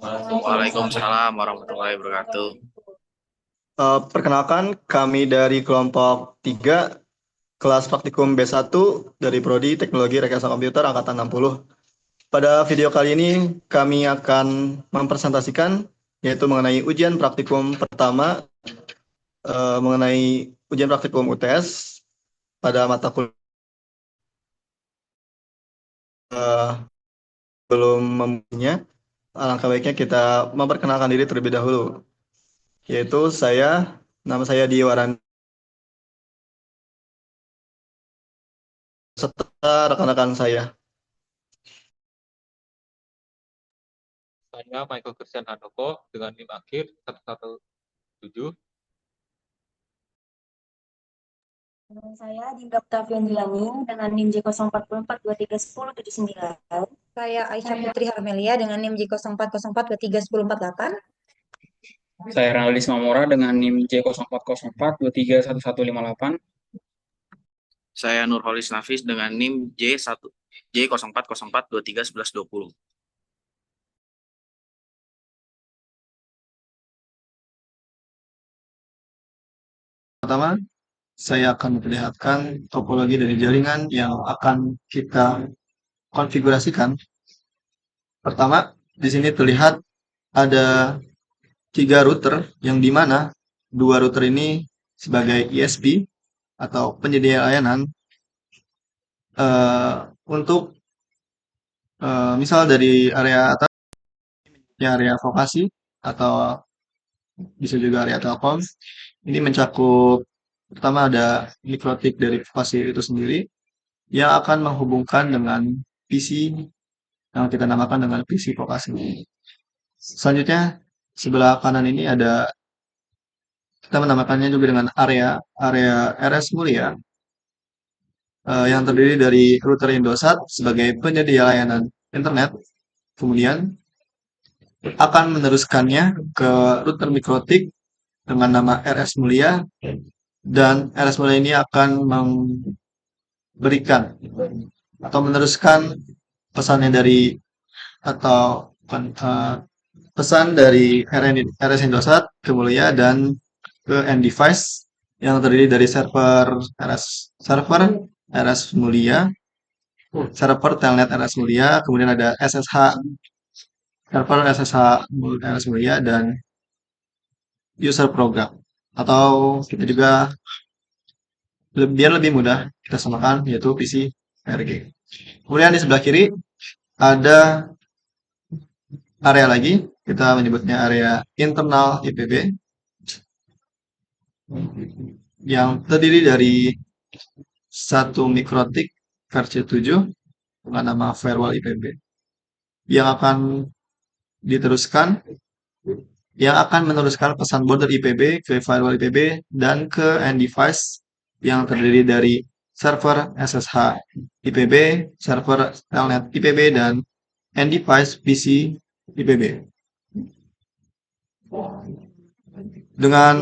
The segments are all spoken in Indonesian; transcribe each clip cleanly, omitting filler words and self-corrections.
Waalaikumsalam warahmatullahi wabarakatuh. Perkenalkan, kami dari kelompok 3 kelas praktikum B1 dari Prodi Teknologi Rekayasa Komputer Angkatan 60. Pada video kali ini kami akan mempresentasikan yaitu mengenai ujian praktikum pertama, mengenai ujian praktikum UTS pada mata kuliah. Belum mempunyai, alangkah baiknya kita memperkenalkan diri terlebih dahulu. Yaitu nama saya Diwaran, serta rekan-rekan saya. Saya Michael Christian Handoko dengan NIM akhir 117. Saya Dinda Octavian Dilani dengan NIM J0404231079. Saya Aisyah Putri Harmelia dengan NIM J0404231048. Saya Ranaldis Mamora dengan NIM J0404231158. Saya Nurholis Nafis dengan NIM J0404231120. Pertama, saya akan memperlihatkan topologi dari jaringan yang akan kita konfigurasikan. Pertama, di sini terlihat ada 3 router yang dimana 2 router ini sebagai ISP atau penyedia layanan untuk misal dari area atas, area vokasi atau bisa juga area telkom. Ini mencakup pertama ada mikrotik dari vokasi itu sendiri yang akan menghubungkan dengan PC yang kita namakan dengan PC vokasi. Selanjutnya sebelah kanan ini ada, kita menamakannya juga dengan area RS Mulia yang terdiri dari router Indosat sebagai penyedia layanan internet, kemudian akan meneruskannya ke router mikrotik dengan nama RS Mulia, dan RS Mulia ini akan memberikan atau meneruskan pesannya dari atau pesan dari RS Indosat ke Mulia dan ke end device yang terdiri dari server RS Mulia, server telnet RS Mulia, kemudian ada SSH server SSH RS Mulia, dan user program, atau kita juga biar lebih mudah kita samakan yaitu PC RG. Kemudian di sebelah kiri ada area lagi, kita menyebutnya area internal IPB yang terdiri dari satu mikrotik versi 7 dengan nama firewall IPB yang akan meneruskan pesan border IPB ke firewall IPB dan ke end device yang terdiri dari server SSH IPB, server telnet IPB, dan end device PC IPB. Dengan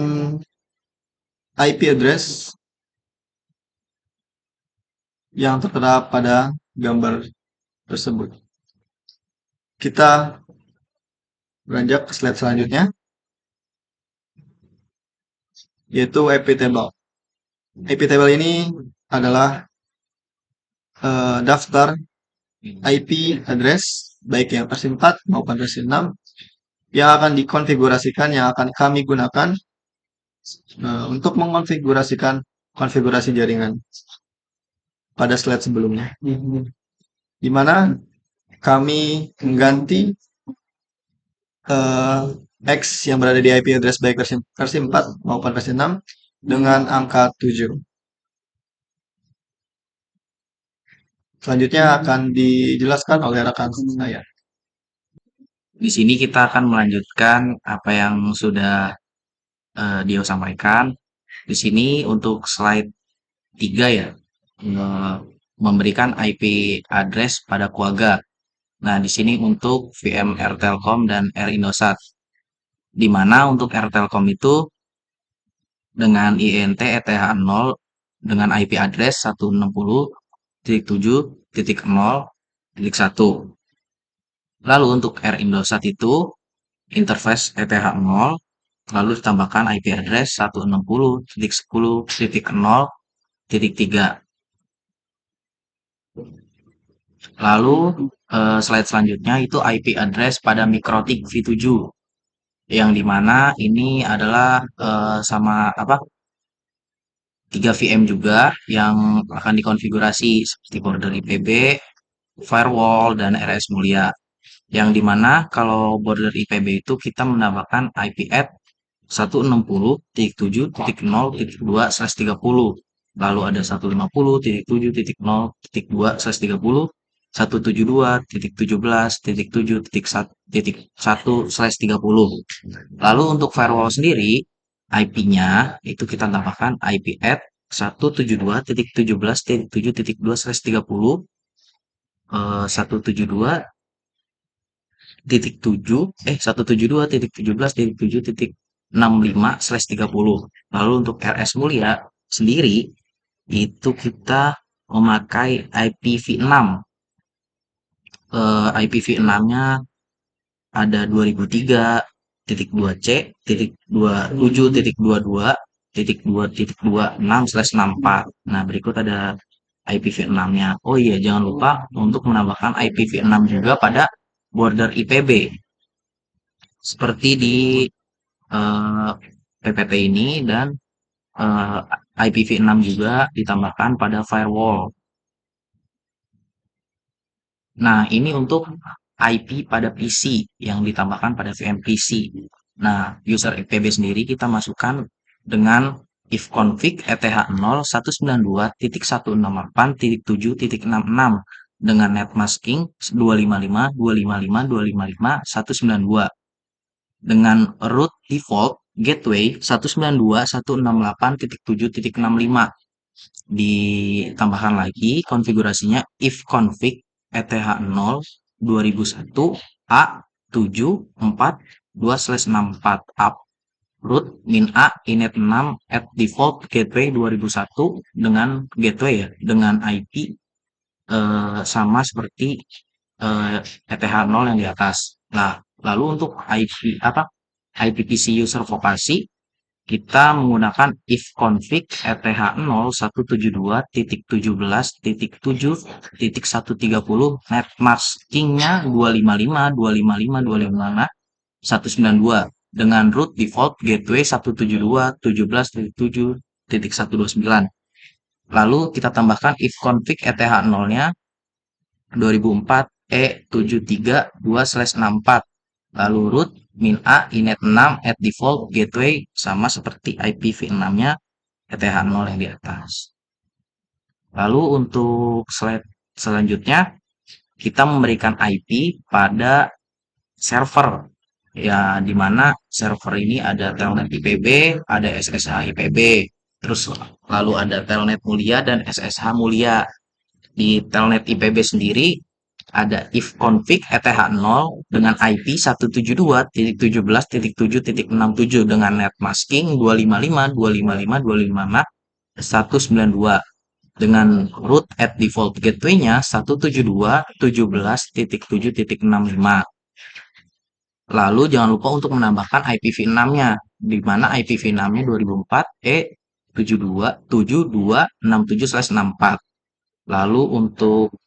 IP address yang tertera pada gambar tersebut. Kita beranjak ke slide selanjutnya, yaitu IP table. IP table ini adalah daftar IP address baik yang versi 4 maupun versi 6 yang akan dikonfigurasikan, yang akan kami gunakan untuk mengonfigurasikan konfigurasi jaringan pada slide sebelumnya, di mana kami mengganti X yang berada di IP address baik versi 4 maupun versi 6 dengan angka 7. Selanjutnya akan dijelaskan oleh rekan saya. Di sini kita akan melanjutkan apa yang sudah Dio sampaikan. Di sini untuk slide 3 ya, memberikan IP address pada keluarga. Nah, di sini untuk VMware Telkom dan R Indosat. Di mana untuk R Telkom itu dengan INT ETH0 dengan IP address 160.7.0.1. Lalu untuk R Indosat itu interface ETH0, lalu ditambahkan IP address 160.10.0.3. Lalu slide selanjutnya itu IP address pada MikroTik V7, yang dimana ini adalah sama 3 VM juga yang akan dikonfigurasi seperti border IPB, firewall, dan RS Mulia. Yang dimana kalau border IPB itu kita menambahkan IP add 160.7.0.2/30. Lalu ada 150.7.0.2/30, 172.17.7.1/30. Lalu untuk firewall sendiri, IP-nya itu kita tambahkan IP add 172.17.7.2/30, 172.17.7.65/30. Lalu untuk RS Mulia sendiri itu kita memakai IPv6. IPv6-nya ada 2003.2c, 27.22.2.26/64. Nah, berikut ada IPv6-nya. Oh iya, jangan lupa untuk menambahkan IPv6 juga pada border IPB. Seperti di PPT ini, dan IPv6 juga ditambahkan pada firewall. Nah, ini untuk IP pada PC yang ditambahkan pada VM PC. Nah, user IPB sendiri kita masukkan dengan ifconfig ETH0 192.168.7.66 dengan net masking 255.255.255.192 dengan root default gateway 192.168.7.65. Ditambahkan lagi konfigurasinya ifconfig ETH0 2001 A74.2/64 up root min a inet 6 at default gateway 2001 dengan gateway ya, dengan IP sama seperti ETH0 yang di atas. Nah, lalu untuk IPPC user vokasi kita menggunakan ifconfig ETH0 172.17.7.130 net masking-nya 255.255.255.192 dengan root default gateway 172.17.7.129. Lalu kita tambahkan ifconfig ETH0-nya 2004 E732/64. Lalu root min a inet 6 at default gateway sama seperti IPv6-nya ETH0 yang di atas. Lalu untuk slide selanjutnya kita memberikan IP pada server, ya dimana server ini ada telnet IPB, ada SSH IPB, terus lalu ada telnet Mulia dan SSH Mulia. Di telnet IPB sendiri ada ifconfig ETH0 dengan IP 172.17.7.67 dengan net masking 255.255.255.192 dengan root at default gateway-nya 172.17.7.65. Lalu jangan lupa untuk menambahkan IPv6-nya, di mana IPv6-nya 2004 E72.72.67/64. Lalu untuk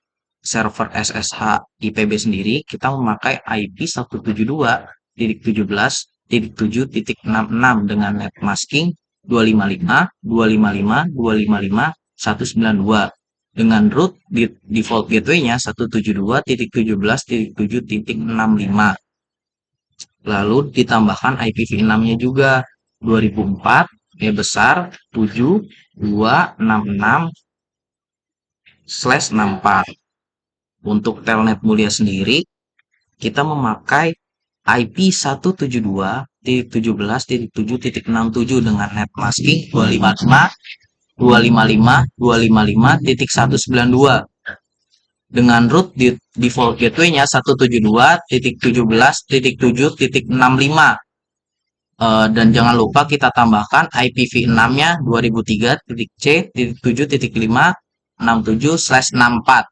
server SSH IPB sendiri kita memakai IP 172.17.7.66 dengan net masking 255.255.255.192 dengan root default gateway-nya 172.17.7.65. Lalu ditambahkan IPv6-nya juga 2004 besar 7266/64. Untuk telnet Mulia sendiri kita memakai IP 172.17.7.67 dengan net masking 255.255.255.192 dengan root default gateway-nya 172.17.7.65. Dan jangan lupa kita tambahkan IPv6-nya 2003.c.7.567/64.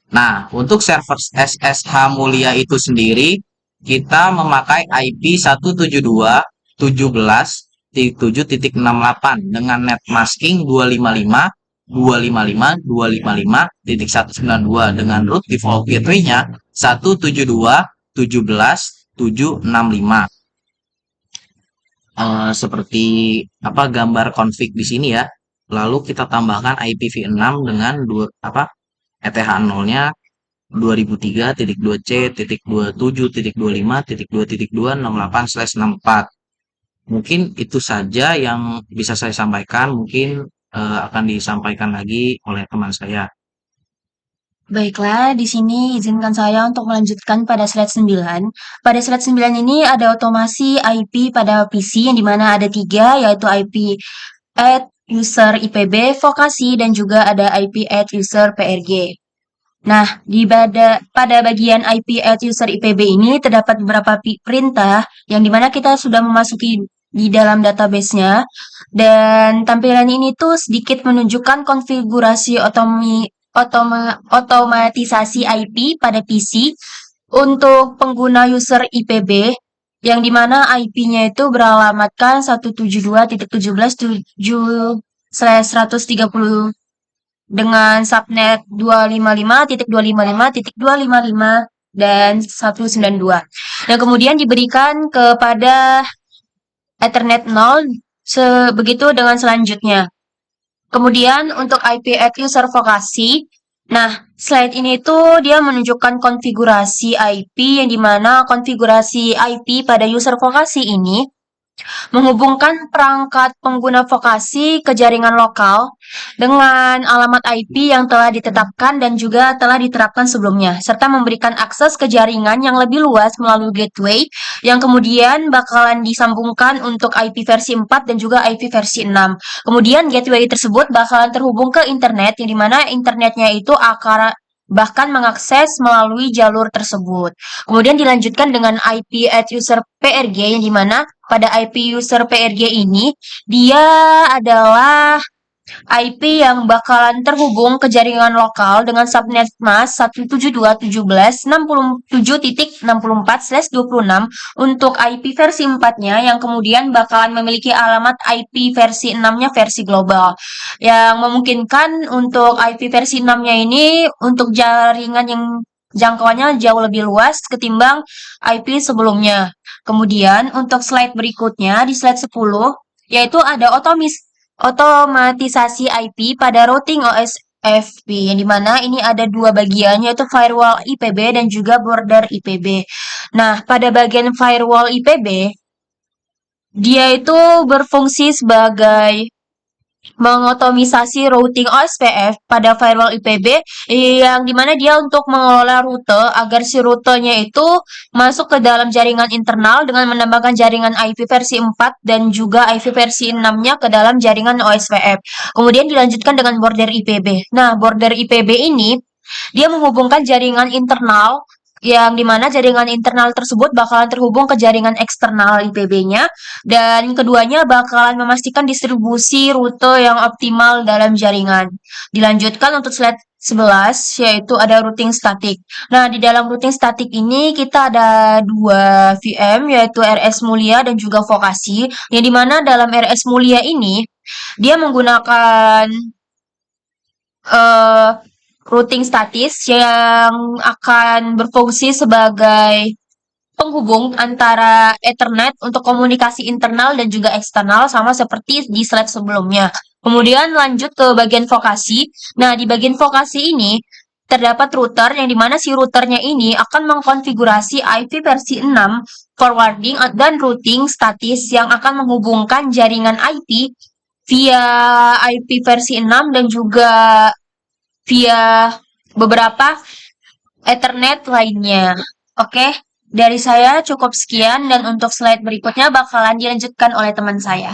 Nah, untuk server SSH Mulia itu sendiri kita memakai IP 172.17.7.68 dengan net masking 255.255.255.192 dengan root default gateway-nya 172.17.765. Seperti gambar config di sini ya. Lalu kita tambahkan IPv6 dengan ETH0-nya 2003.2C.27.25.2.268/64. Mungkin itu saja yang bisa saya sampaikan. Mungkin akan disampaikan lagi oleh teman saya. Baiklah, di sini izinkan saya untuk melanjutkan pada slide 9. Pada slide 9 ini ada otomasi IP pada PC yang dimana ada 3, yaitu IP add user IPB, vokasi, dan juga ada IP add user PRG. Nah, pada bagian IP add user IPB ini terdapat beberapa perintah yang dimana kita sudah memasuki di dalam database-nya, dan tampilan ini tuh sedikit menunjukkan konfigurasi otomatisasi IP pada PC untuk pengguna user IPB yang dimana IP-nya itu beralamatkan 172.17.7/130 dengan subnet 255.255.255 dan 192. Dan kemudian diberikan kepada Ethernet 0 begitu dengan selanjutnya. Kemudian untuk IP add user vokasi, nah slide ini tuh dia menunjukkan konfigurasi IP yang dimana konfigurasi IP pada user vokasi ini menghubungkan perangkat pengguna vokasi ke jaringan lokal dengan alamat IP yang telah ditetapkan dan juga telah diterapkan sebelumnya, serta memberikan akses ke jaringan yang lebih luas melalui gateway yang kemudian bakalan disambungkan untuk IP versi 4 dan juga IP versi 6. Kemudian gateway tersebut bakalan terhubung ke internet yang dimana internetnya itu bahkan mengakses melalui jalur tersebut. Kemudian dilanjutkan dengan IP add user PRG yang dimana pada IP user PRG ini dia adalah IP yang bakalan terhubung ke jaringan lokal dengan subnet mask 172.17.67.64/26 untuk IP versi 4-nya yang kemudian bakalan memiliki alamat IP versi 6-nya versi global. Yang memungkinkan untuk IP versi 6-nya ini untuk jaringan yang jangkauannya jauh lebih luas ketimbang IP sebelumnya. Kemudian untuk slide berikutnya di slide 10 yaitu ada otomatisasi IP pada routing OS FP yang dimana ini ada dua bagian yaitu firewall IPB dan juga border IPB. Nah, pada bagian firewall IPB dia itu berfungsi sebagai mengotomisasi routing OSPF pada firewall IPB yang dimana dia untuk mengelola rute agar si rutenya itu masuk ke dalam jaringan internal dengan menambahkan jaringan IP versi 4 dan juga IP versi 6-nya ke dalam jaringan OSPF. Kemudian dilanjutkan dengan border IPB. Nah, border IPB ini dia menghubungkan jaringan internal yang dimana jaringan internal tersebut bakalan terhubung ke jaringan eksternal IPB-nya dan keduanya bakalan memastikan distribusi rute yang optimal dalam jaringan. Dilanjutkan untuk slide 11 yaitu ada routing static. Nah, di dalam routing static ini kita ada dua VM yaitu RS Mulia dan juga Vokasi yang dimana dalam RS Mulia ini dia menggunakan routing statis yang akan berfungsi sebagai penghubung antara Ethernet untuk komunikasi internal dan juga eksternal sama seperti di slide sebelumnya. Kemudian lanjut ke bagian vokasi. Nah, di bagian vokasi ini terdapat router yang dimana si routernya ini akan mengkonfigurasi IP versi 6 forwarding dan routing statis yang akan menghubungkan jaringan IP via IP versi 6 dan juga via beberapa Ethernet lainnya. Oke, dari saya cukup sekian dan untuk slide berikutnya bakalan dilanjutkan oleh teman saya.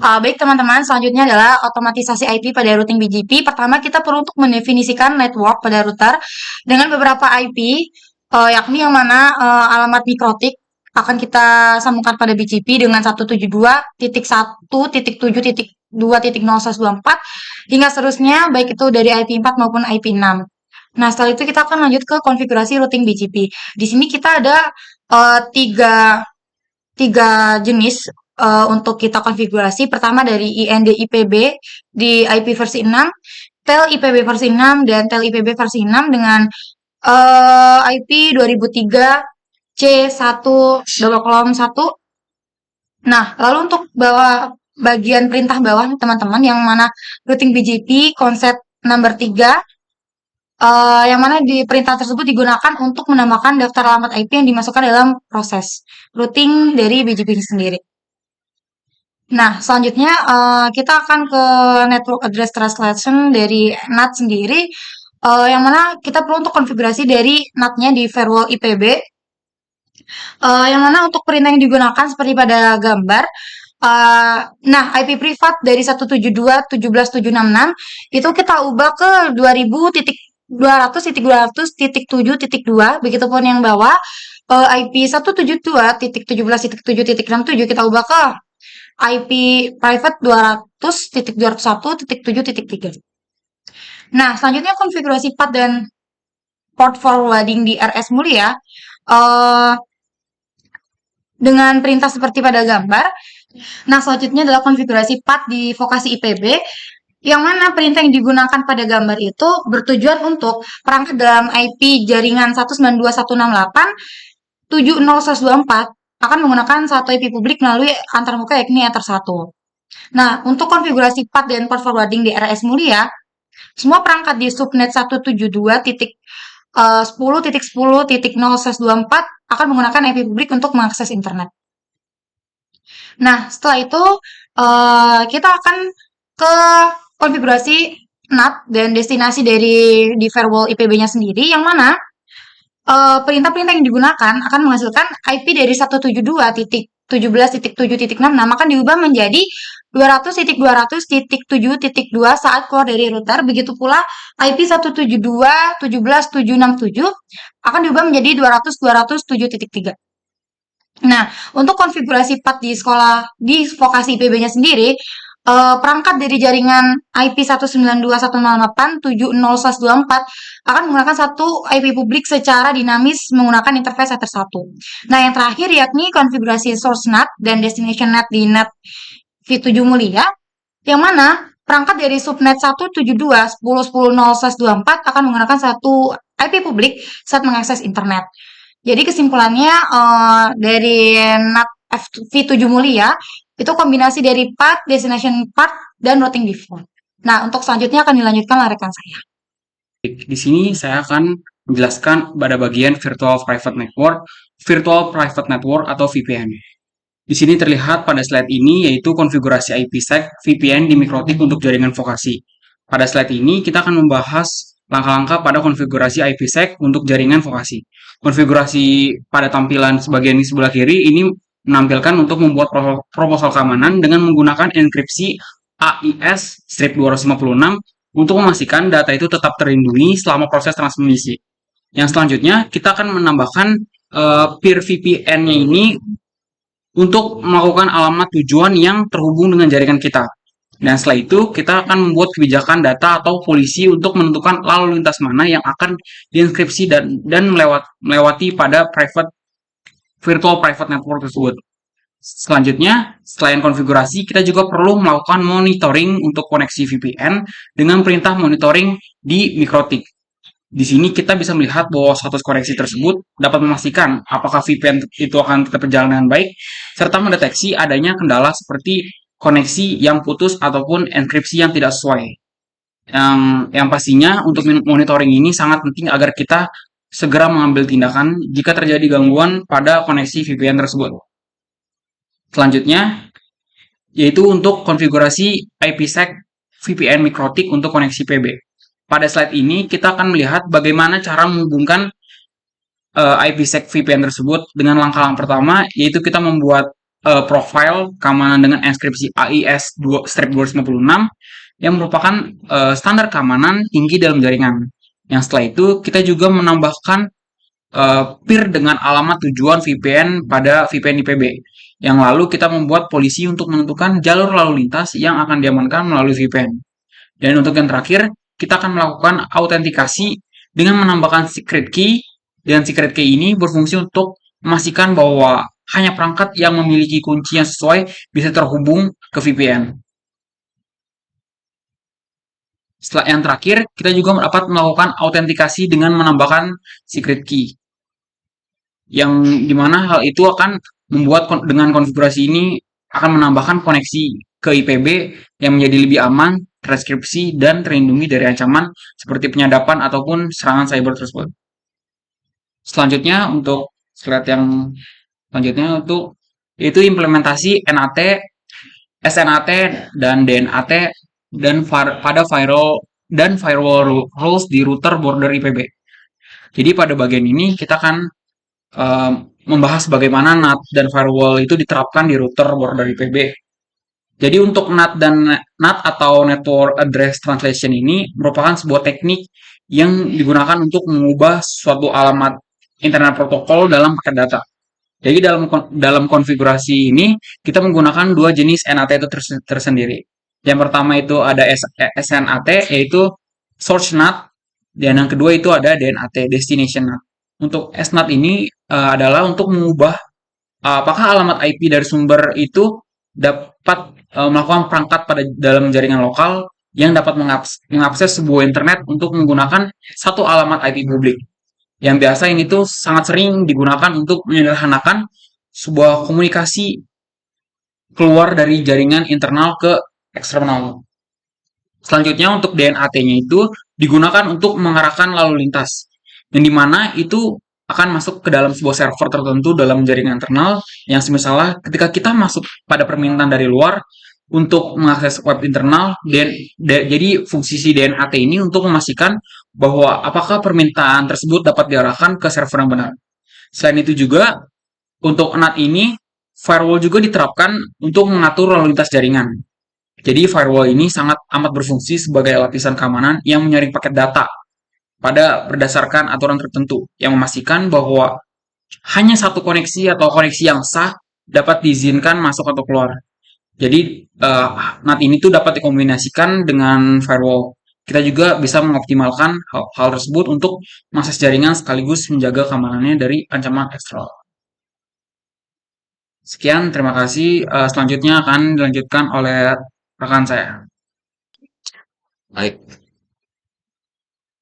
Baik teman-teman, selanjutnya adalah otomatisasi IP pada routing BGP. Pertama kita perlu untuk mendefinisikan network pada router dengan beberapa IP, yakni yang mana alamat mikrotik akan kita sambungkan pada BGP dengan 172.1.7.2.0/124 hingga seterusnya baik itu dari IP 4 maupun IP 6. Nah, setelah itu kita akan lanjut ke konfigurasi routing BGP. Di sini kita ada tiga jenis untuk kita konfigurasi. Pertama dari IND IPB di IP versi 6, TEL IPB versi 6, dan TEL IPB versi 6 dengan IP 2003 C1:1. Nah, lalu untuk bagian perintah bawah nih teman-teman, yang mana routing BGP konsep number 3, yang mana di perintah tersebut digunakan untuk menambahkan daftar alamat IP yang dimasukkan dalam proses routing dari BGP ini sendiri. Nah, selanjutnya kita akan ke network address translation dari NAT sendiri, yang mana kita perlu untuk konfigurasi dari NAT-nya di firewall IPB, yang mana untuk perintah yang digunakan seperti pada gambar. Nah, IP privat dari 172.17.766 itu kita ubah ke 2000.200.200.7.2. Begitupun yang bawah IP 172.17.7.67 kita ubah ke IP private 200.201.7.3. Nah, selanjutnya konfigurasi path dan port forwarding di RS Mulia dengan perintah seperti pada gambar. Nah, selanjutnya adalah konfigurasi path di vokasi IPB, yang mana perintah yang digunakan pada gambar itu bertujuan untuk perangkat dalam IP jaringan 192.168.70.124 akan menggunakan satu IP publik melalui antarmuka yakni Ether 1. Nah, untuk konfigurasi path dan port forwarding di RS Mulia, semua perangkat di subnet 172.10.10.0/24 akan menggunakan IP publik untuk mengakses internet. Nah, setelah itu kita akan ke konfigurasi NAT dan destinasi di firewall IPB-nya sendiri, yang mana perintah-perintah yang digunakan akan menghasilkan IP dari 172.17.7.66 akan diubah menjadi 200.200.7.2 saat keluar dari router. Begitu pula IP 172.17.767 akan diubah menjadi 200.200.7.3. Nah, untuk konfigurasi path di vokasi IPB-nya sendiri, perangkat dari jaringan IP 192.168.70/24 akan menggunakan satu IP publik secara dinamis menggunakan interface Ether 1. Nah, yang terakhir yakni konfigurasi source NAT dan destination NAT di NAT V7 Mulia, yang mana perangkat dari subnet 172.10.10/24 akan menggunakan satu IP publik saat mengakses internet. Jadi kesimpulannya dari NAT V7 Mulia itu kombinasi dari path, destination path, dan routing default. Nah, untuk selanjutnya akan dilanjutkan oleh rekan saya. Di sini saya akan menjelaskan pada bagian virtual private network atau VPN. Di sini terlihat pada slide ini yaitu konfigurasi IPsec VPN di MikroTik untuk jaringan vokasi. Pada slide ini kita akan membahas langkah-langkah pada konfigurasi IPsec untuk jaringan vokasi. Konfigurasi pada tampilan sebagian di sebelah kiri ini menampilkan untuk membuat proposal keamanan dengan menggunakan enkripsi AES-256 untuk memastikan data itu tetap terlindungi selama proses transmisi. Yang selanjutnya kita akan menambahkan peer VPN-nya ini untuk melakukan alamat tujuan yang terhubung dengan jaringan kita. Dan setelah itu, kita akan membuat kebijakan data atau polisi untuk menentukan lalu lintas mana yang akan dienkripsi dan melewati pada virtual private network tersebut. Selanjutnya, selain konfigurasi, kita juga perlu melakukan monitoring untuk koneksi VPN dengan perintah monitoring di MikroTik. Di sini kita bisa melihat bahwa status koneksi tersebut dapat memastikan apakah VPN itu akan tetap berjalan dengan baik, serta mendeteksi adanya kendala seperti koneksi yang putus ataupun enkripsi yang tidak sesuai. Yang pastinya untuk monitoring ini sangat penting agar kita segera mengambil tindakan jika terjadi gangguan pada koneksi VPN tersebut. Selanjutnya, yaitu untuk konfigurasi IPsec VPN MikroTik untuk koneksi PB. Pada slide ini, kita akan melihat bagaimana cara menghubungkan IPsec VPN tersebut dengan langkah-langkah pertama, yaitu kita membuat profile keamanan dengan enkripsi AES-256 yang merupakan standar keamanan tinggi dalam jaringan. Yang setelah itu, kita juga menambahkan peer dengan alamat tujuan VPN pada VPN IPB. Yang lalu kita membuat polisi untuk menentukan jalur lalu lintas yang akan diamankan melalui VPN. Dan untuk yang terakhir, kita akan melakukan autentikasi dengan menambahkan secret key, dan secret key ini berfungsi untuk memastikan bahwa hanya perangkat yang memiliki kunci yang sesuai bisa terhubung ke VPN. Setelah yang terakhir, kita juga dapat melakukan autentikasi dengan menambahkan secret key. Yang dimana hal itu akan membuat dengan konfigurasi ini akan menambahkan koneksi ke IPB yang menjadi lebih aman, transkripsi, dan terlindungi dari ancaman seperti penyadapan ataupun serangan cyber tersebut. Selanjutnya, untuk slide yang selanjutnya yaitu implementasi NAT, SNAT, dan DNAT dan pada firewall rules di router border IPB. Jadi pada bagian ini kita akan membahas bagaimana NAT dan firewall itu diterapkan di router border IPB. Jadi untuk NAT atau Network Address Translation ini merupakan sebuah teknik yang digunakan untuk mengubah suatu alamat internet protokol dalam paket data. Jadi dalam konfigurasi ini kita menggunakan dua jenis NAT itu tersendiri. Yang pertama itu ada SNAT, yaitu Source NAT, dan yang kedua itu ada DNAT, Destination NAT. Untuk SNAT ini adalah untuk mengubah apakah alamat IP dari sumber itu dapat melakukan perangkat pada dalam jaringan lokal yang dapat mengakses sebuah internet untuk menggunakan satu alamat IP publik. Yang biasa ini tuh sangat sering digunakan untuk menyederhanakan sebuah komunikasi keluar dari jaringan internal ke eksternal. Selanjutnya untuk DNAT-nya itu digunakan untuk mengarahkan lalu lintas, yang dimana itu akan masuk ke dalam sebuah server tertentu dalam jaringan internal, yang misalnya ketika kita masuk pada permintaan dari luar untuk mengakses web internal, jadi fungsi si DNAT ini untuk memastikan bahwa apakah permintaan tersebut dapat diarahkan ke server yang benar. Selain itu juga, untuk NAT ini, firewall juga diterapkan untuk mengatur lalu lintas jaringan. Jadi firewall ini sangat amat berfungsi sebagai lapisan keamanan yang menyaring paket data berdasarkan aturan tertentu yang memastikan bahwa hanya satu koneksi atau koneksi yang sah dapat diizinkan masuk atau keluar. Jadi NAT ini tuh dapat dikombinasikan dengan firewall. Kita juga bisa mengoptimalkan hal tersebut untuk mengakses jaringan sekaligus menjaga keamanannya dari ancaman eksternal. Sekian, terima kasih. Selanjutnya akan dilanjutkan oleh rekan saya. Baik.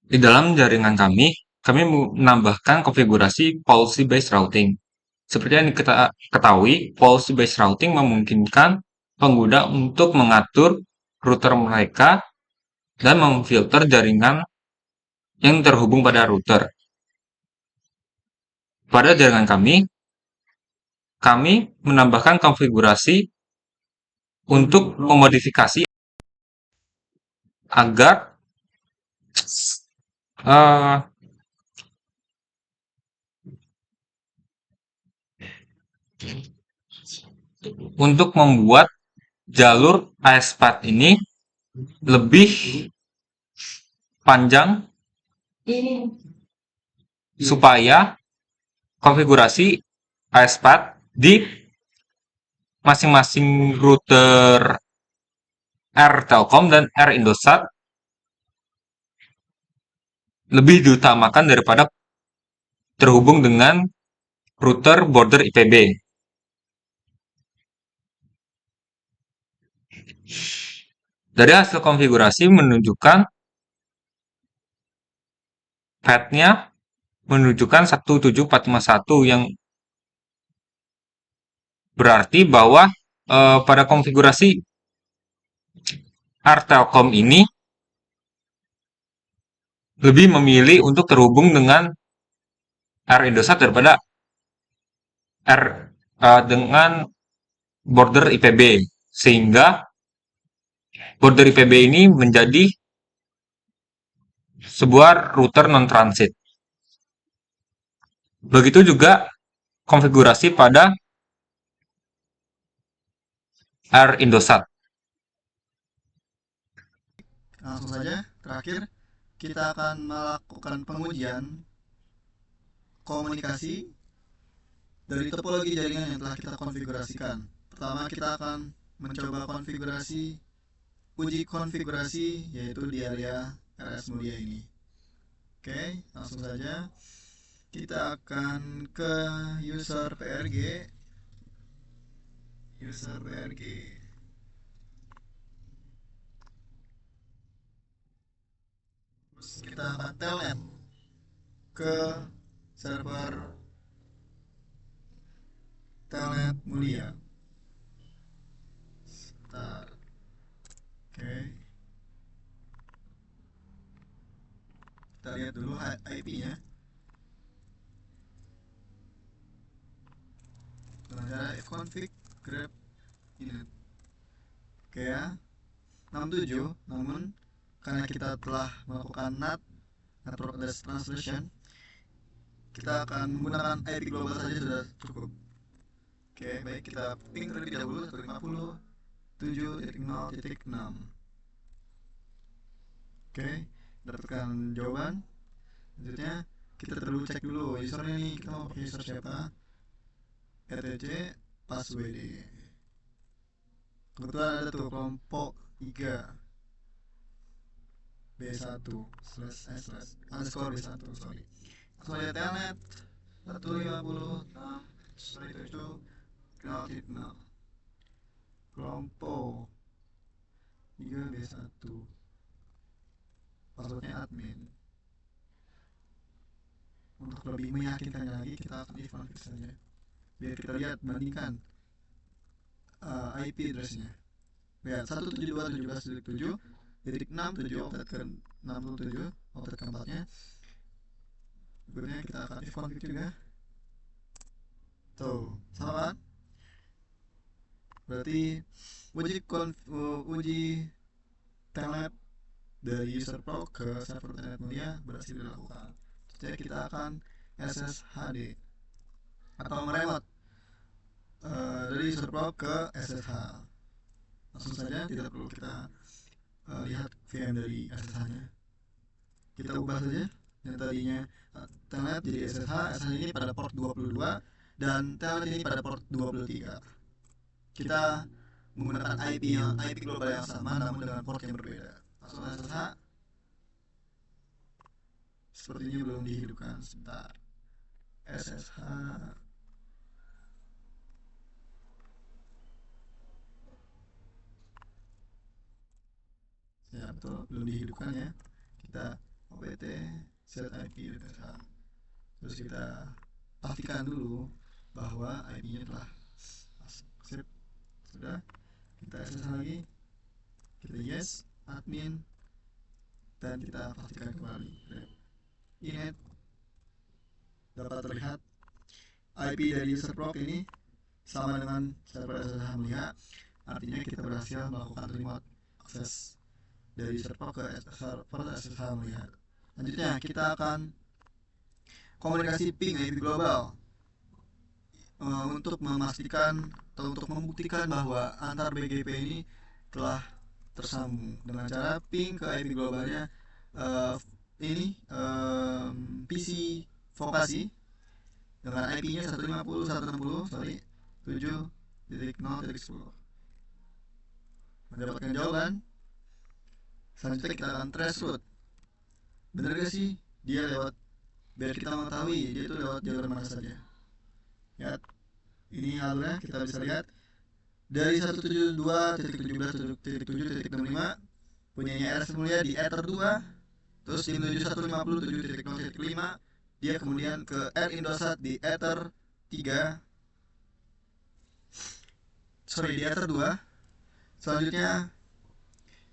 Di dalam jaringan kami menambahkan konfigurasi policy-based routing. Seperti yang kita ketahui, policy-based routing memungkinkan pengguna untuk mengatur router mereka dan memfilter jaringan yang terhubung pada router. Pada jaringan kami menambahkan konfigurasi untuk memodifikasi agar untuk membuat jalur ASPath ini lebih panjang supaya konfigurasi ASPath di masing-masing router R Telkom dan R Indosat lebih diutamakan daripada terhubung dengan router border IPB. Dari hasil konfigurasi menunjukkan path-nya menunjukkan 17451 yang berarti bahwa pada konfigurasi R Telkom ini lebih memilih untuk terhubung dengan R Indosat daripada dengan border IPB, sehingga border IPB ini menjadi sebuah router non-transit. Begitu juga konfigurasi pada R Indosat. Langsung saja, terakhir kita akan melakukan pengujian komunikasi dari topologi jaringan yang telah kita konfigurasikan. Pertama, kita akan mencoba uji konfigurasi, yaitu di area RS Mulia ini. Oke, langsung saja kita akan ke user PRG. Terus kita akan telnet ke server telnet mulia. Start. Oke. Kita lihat dulu IP-nya. Dengan cara config grep init. Oke ya. 67, namun karena kita telah melakukan NAT, Network Address Translation, kita akan menggunakan IP global saja sudah cukup. Oke, baik, kita ping terlebih dahulu 150.7.0.6. Oke, dapatkan jawaban. Selanjutnya kita perlu cek dulu usernya nih, kita mau pakai user siapa, etc passwd. Kebetulan ada tuh kelompok 3 B1 /underscore B1, sorry. Langsung aja telnet 150.6.7.0.6 kelompok 3 B1, passwordnya admin. Untuk lebih meyakinkannya lagi, kita akan konfig saja biar kita lihat bandingkan IP addressnya. Lihat 172.17.7.6.7 oktet ke 67 oktet keempatnya. Berikutnya kita akan config juga. Tuh, sama kan? Berarti uji telnet dari user pro ke server telnet mulia berhasil dilakukan. Jadi kita akan SSHD atau meremote dari user pro ke SSH. Langsung saja, tidak perlu kita lihat VM dari SSH-nya. Kita ubah saja yang tadinya telnet jadi SSH. SSH ini pada port 22 dan telnet ini pada port 23. Kita menggunakan IP global yang sama namun dengan port yang berbeda. Langsung SSH. Sepertinya belum dihidupkan, sebentar. SSH. Ya betul, belum dihidupkan ya. Kita opt set IP SSH. Terus kita pastikan dulu bahwa IP-nya telah sip. Sudah, kita SSH lagi, kita yes admin, dan kita pastikan kembali init. Dapat terlihat IP dari user proc ini sama dengan server SSH mulia, artinya kita berhasil melakukan remote access dari user proc ke server SSH mulia. Selanjutnya kita akan komunikasi ping IP global untuk memastikan atau untuk membuktikan bahwa antar BGP ini telah tersambung dengan cara ping ke IP globalnya PC vokasi dengan IP-nya 150.160.7.0.10. Mendapatkan jawaban. Selanjutnya kita akan trace route. Benar gak sih dia lewat, biar kita mengetahui dia itu lewat jalur mana saja. Ya, ini alurnya kita bisa lihat dari 172.17.7.65 punyanya RS mulia di Ether 2, terus di menuju 150.7.0.5 dia kemudian ke R Indosat di Ether 3, di Ether 2. Selanjutnya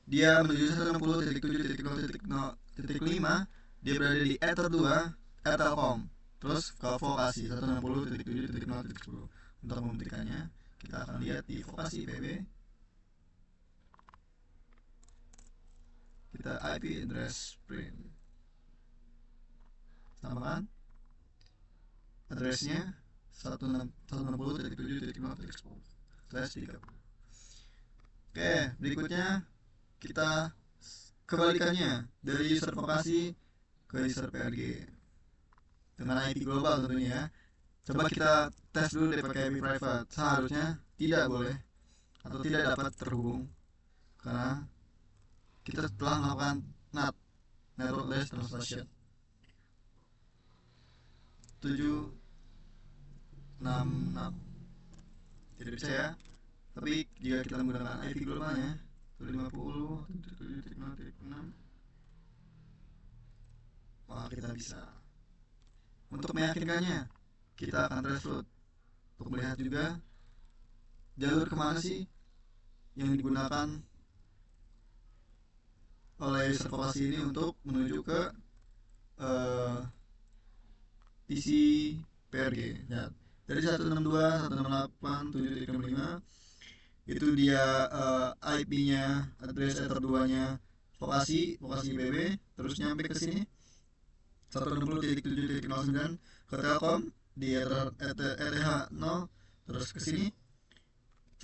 dia menuju 160.7.0.5, dia berada di Ether 2 Telkom. Terus ke vokasi 160.7.0.10. Untuk membuktikannya, kita akan lihat di vokasi IPB. Kita IP address print. Sama kan? Addressnya 160.7.0.10/3. Oke, berikutnya kita kebalikannya dari user vokasi ke user PRG dengan IP global tentunya ya. Coba kita tes dulu deh pakai IP private. Seharusnya tidak boleh atau tidak dapat terhubung karena kita telah melakukan NAT, Network Address Translation. 766. Tidak bisa ya. Tapi jika kita menggunakan IP globalnya 150.7.0.6, maka kita bisa. Untuk meyakinkannya, kita akan trace route untuk melihat juga jalur kemana sih yang digunakan oleh user vokasi ini untuk menuju ke PC PRG ya. Dari 162, 168, 7.5 itu dia IP-nya, address ether 2-nya vokasi IPB, terus nyampe ke sini 160.7.09 ke Telkom di ETH 0, terus ke sini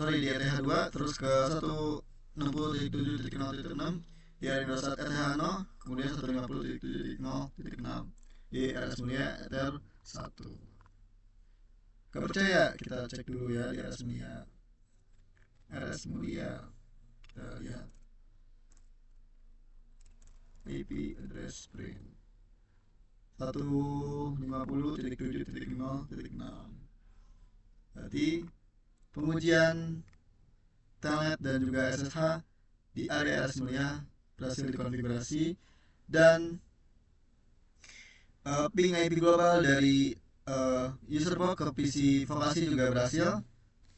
di ETH 2, terus ke 160.7.0.6 di Indosat ETH 0, kemudian 150.7.0.6 di RS Mulia Ether 1. Gak percaya, kita cek dulu ya di RS Mulia. Kita lihat IP address print 150.7.0.6. Berarti pengujian telnet dan juga SSH di area RS Mulia berhasil dikonfigurasi, dan ping IP global dari user box ke PC vokasi juga berhasil,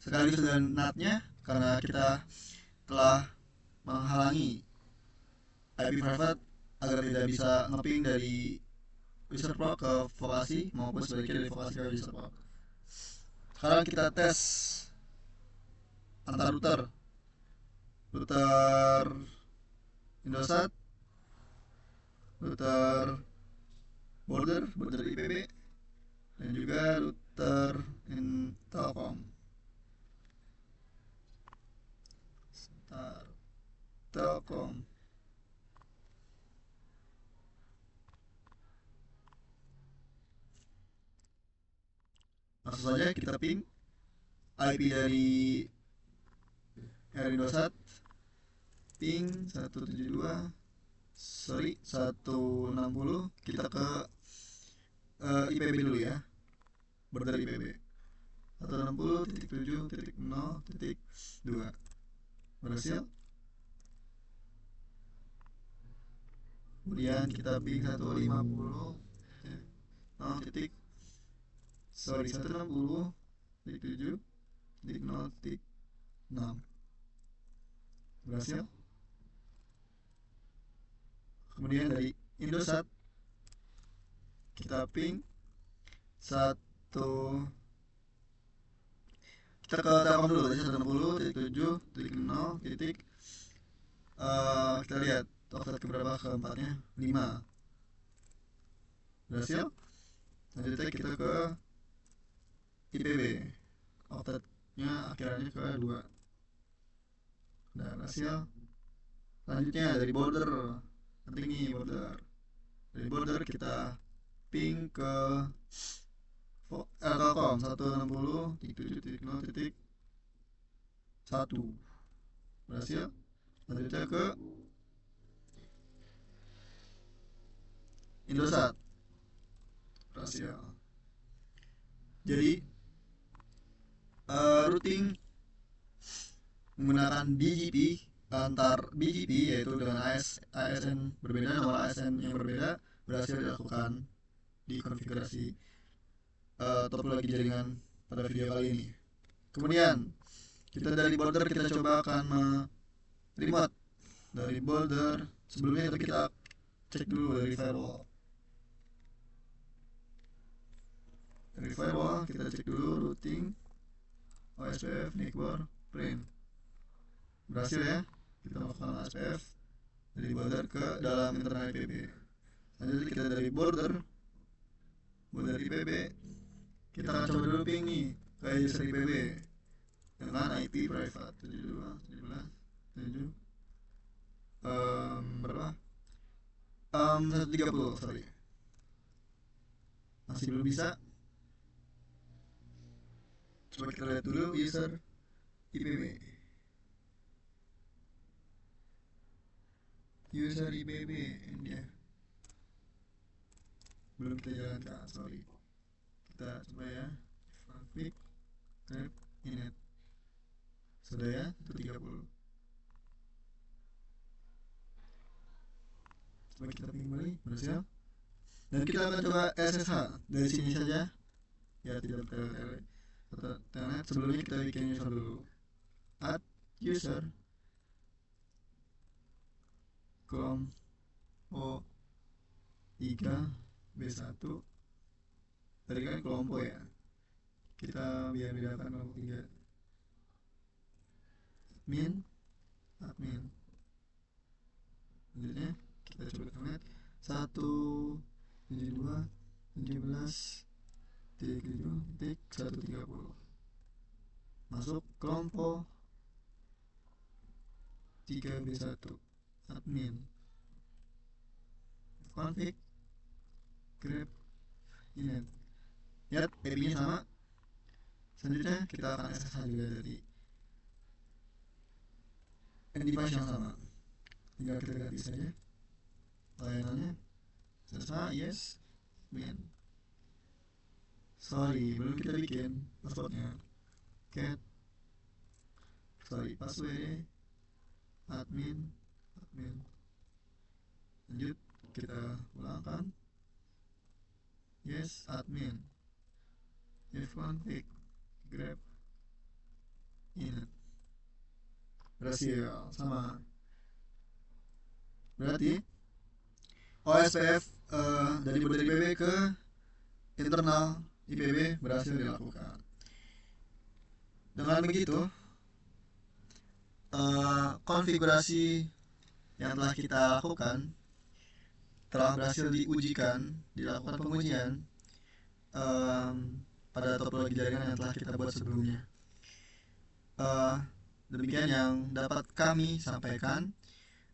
sekaligus dengan NAT-nya, karena kita telah menghalangi IP private agar tidak bisa ngeping dari user box ke vokasi maupun sebaliknya dari vokasi ke user box. Sekarang kita tes antar router Indosat, router border IPB, dan juga router Telkom. Telkom. Langsung saja kita ping IP dari Indosat, ping 160, kita ke IPB dulu ya, border IPB 160.7.0.2 berhasil. Kemudian kita ping 160.7.0.6 berhasil. Kemudian dari Indosat kita ping kita ke Telkom dulu, tadi 160.7.0. Kita lihat offset keberapa, keempatnya 5 berhasil. Selanjutnya kita ke IPB, offsetnya akhirannya ke 2, udah berhasil. Selanjutnya dari border, penting nih border. Dari border kita ping ke Telkom 160.7.0.1 berhasil. Selanjutnya ke Indosat berhasil. Jadi routing menggunakan BGP antar BGP, yaitu dengan ASN berbeda, nomor ASN yang berbeda, berhasil dilakukan di konfigurasi topologi jaringan pada video kali ini. Kemudian kita dari border kita coba akan remote dari border. Sebelumnya tapi kita cek dulu dari firewall. Dari firewall kita cek dulu routing OSPF Nickbar print berhasil ya. Kita melakukan OSPF dari border ke dalam internal IPB. Selanjutnya kita dari border IPB, kita akan coba dulu ping nih ke user IPB dengan IP private 72.17.7 berapa? 130, sorry. Masih belum bisa. Coba kita lihat dulu user IPB. User IPB ini dia. Belum kita jalankan, sorry. kita coba ya, config grep init sudah ya, itu 30. Coba kita pilih kembali, berhasil. Dan kita akan coba SSH dari sini saja ya, tidak telnet. Sebelumnya kita bikin user dulu, add user chrome O3 B1 tadi kan kelompok ya, kita biar bedakan kelompok 3 admin. Selanjutnya kita coba telnet 172.17.7.130 masuk kelompok 3B1 admin, config grep init. Lihat IP-nya sama. Selanjutnya kita akan SSH juga dari device yang sama, tinggal kita ganti saja layanannya. SSH yes admin. Sorry, belum kita bikin passwordnya. Password admin. Lanjut kita ulangkan, yes admin, config grep init. Berhasil sama. Berarti OSPF dari border IPB ke internal IPB berhasil dilakukan. Dengan begitu konfigurasi yang telah kita lakukan telah berhasil diujikan, dilakukan pengujian pada topologi jaringan yang telah kita buat sebelumnya. Demikian yang dapat kami sampaikan.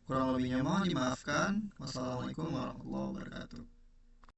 Kurang lebihnya mohon dimaafkan. Wassalamualaikum warahmatullahi wabarakatuh.